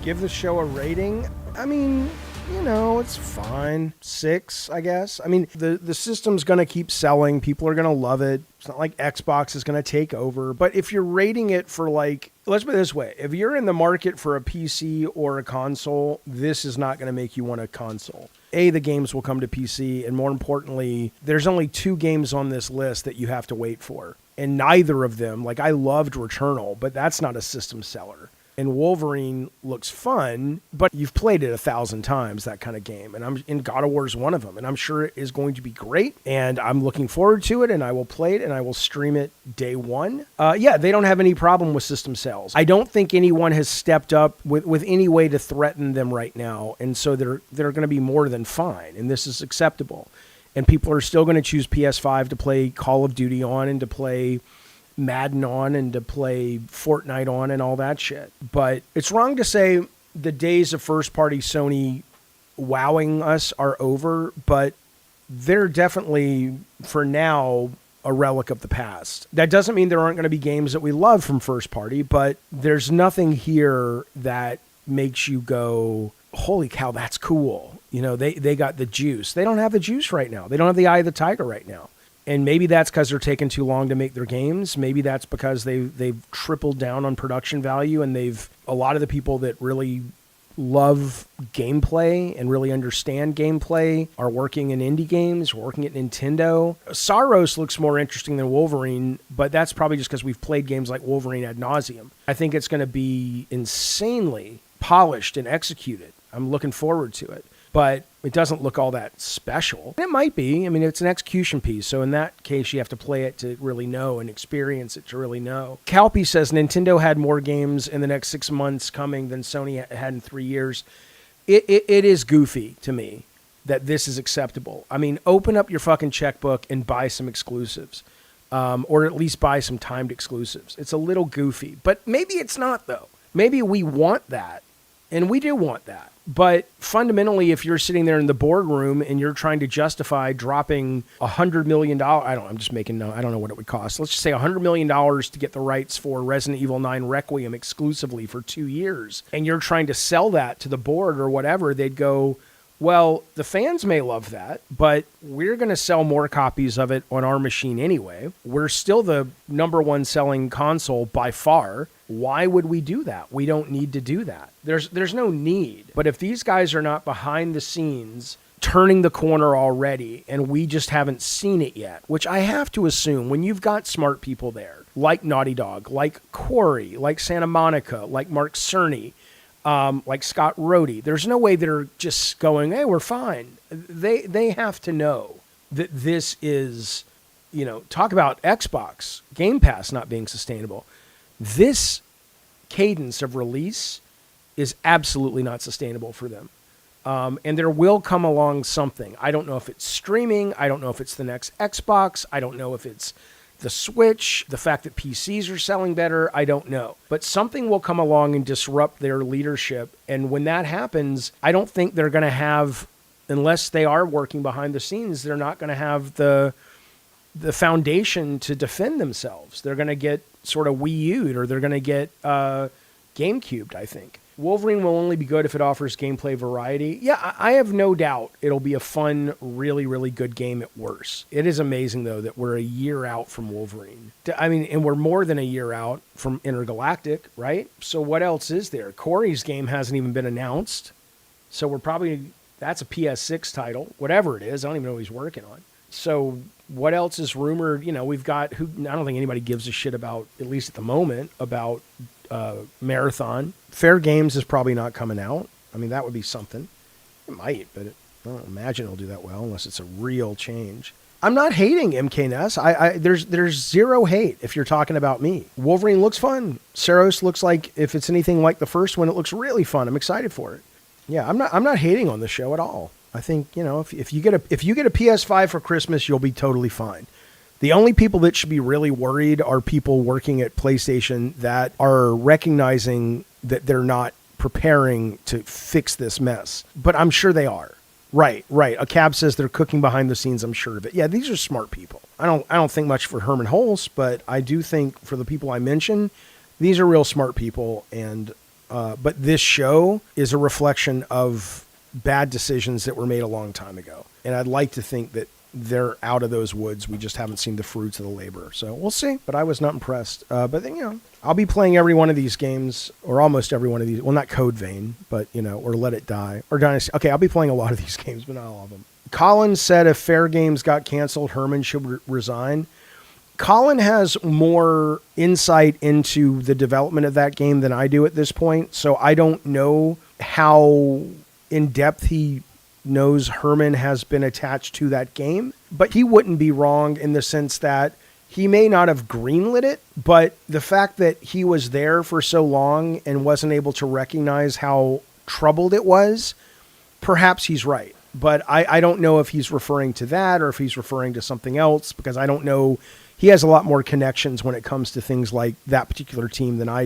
Give the show a rating? I mean, you know, it's fine. 6, I guess. I mean, the system's going to keep selling. People are going to love it. It's not like Xbox is going to take over. But if you're rating it for like, let's put it this way. If you're in the market for a PC or a console, this is not going to make you want a console. A, the games will come to PC. And more importantly, there's only 2 games on this list that you have to wait for. And neither of them, like I loved Returnal, but that's not a system seller. And Wolverine looks fun, but you've played it 1,000 times, that kind of game. And God of War is one of them. And I'm sure it is going to be great. And I'm looking forward to it. And I will play it and I will stream it day one. Yeah, they don't have any problem with system sales. I don't think anyone has stepped up with any way to threaten them right now. And so they're going to be more than fine. And this is acceptable. And people are still going to choose PS5 to play Call of Duty on and to play Madden on and to play Fortnite on and all that shit. But it's wrong to say the days of first-party Sony wowing us are over, but they're definitely, for now, a relic of the past. That doesn't mean there aren't going to be games that we love from first-party, but there's nothing here that makes you go, holy cow, that's cool. You know, they got the juice. They don't have the juice right now. They don't have the eye of the tiger right now. And maybe that's because they're taking too long to make their games. Maybe that's because they've tripled down on production value, and a lot of the people that really love gameplay and really understand gameplay are working in indie games, working at Nintendo. Saros looks more interesting than Wolverine, but that's probably just because we've played games like Wolverine ad nauseum. I think it's going to be insanely polished and executed. I'm looking forward to it. But it doesn't look all that special. It might be. I mean, it's an execution piece. So in that case, you have to play it to really know and experience it to really know. Calpy says Nintendo had more games in the next 6 months coming than Sony had in 3 years. It is goofy to me that this is acceptable. I mean, open up your fucking checkbook and buy some exclusives. Or at least buy some timed exclusives. It's a little goofy. But maybe it's not, though. Maybe we want that. And we do want that. But fundamentally, if you're sitting there in the boardroom and you're trying to justify dropping $100 million, I don't know what it would cost. Let's just say $100 million to get the rights for Resident Evil 9 Requiem exclusively for 2 years. And you're trying to sell that to the board or whatever, they'd go, well, the fans may love that, but we're going to sell more copies of it on our machine anyway. We're still the number 1 selling console by far. Why would we do that? We don't need to do that. There's no need. But if these guys are not behind the scenes turning the corner already and we just haven't seen it yet, which I have to assume when you've got smart people there, like Naughty Dog, like Corey, like Santa Monica, like Mark Cerny, like Scott Rohde, there's no way they're just going, hey, we're fine. They have to know that this is, you know, talk about Xbox, Game Pass not being sustainable. This cadence of release is absolutely not sustainable for them. And there will come along something. I don't know if it's streaming. I don't know if it's the next Xbox. I don't know if it's the Switch, the fact that PCs are selling better. I don't know. But something will come along and disrupt their leadership. And when that happens, I don't think they're going to have, unless they are working behind the scenes, they're not going to have the foundation to defend themselves. They're going to get sort of Wii U'd, or they're going to get GameCubed, I think. Wolverine will only be good if it offers gameplay variety. Yeah, I have no doubt it'll be a fun, really, really good game at worst. It is amazing, though, that we're a year out from Wolverine. I mean, and we're more than a year out from Intergalactic, right? So what else is there? Corey's game hasn't even been announced. So that's a PS6 title, whatever it is. I don't even know what he's working on. So what else is rumored? You know, we've got, I don't think anybody gives a shit about, at least at the moment, about Marathon. Fair Games is probably not coming out. I mean, that would be something. It might, but I don't imagine it'll do that well unless it's a real change. I'm not hating MKNS. There's zero hate if you're talking about me. Wolverine looks fun. Saros looks like, if it's anything like the first one, it looks really fun. I'm excited for it. Yeah, I'm not hating on the show at all. I think, you know, if you get a PS5 for Christmas, you'll be totally fine. The only people that should be really worried are people working at PlayStation that are recognizing that they're not preparing to fix this mess. But I'm sure they are. Right. A cab says they're cooking behind the scenes. I'm sure of it. Yeah, these are smart people. I don't think much for Herman Hulse, but I do think for the people I mentioned, these are real smart people, and But this show is a reflection of bad decisions that were made a long time ago. And I'd like to think that they're out of those woods. We just haven't seen the fruits of the labor. So we'll see. But I was not impressed. But then, I'll be playing every one of these games, or almost every one of these. Well, not Code Vein, but, or Let It Die, or Dynasty. Okay, I'll be playing a lot of these games, but not all of them. Colin said if Fair Games got canceled, Herman should resign. Colin has more insight into the development of that game than I do at this point, so I don't know how in depth he knows Herman has been attached to that game, but he wouldn't be wrong in the sense that he may not have greenlit it, but the fact that he was there for so long and wasn't able to recognize how troubled it was, perhaps he's right. But I don't know if he's referring to that or if he's referring to something else, because I don't know. He has a lot more connections when it comes to things like that particular team than I do.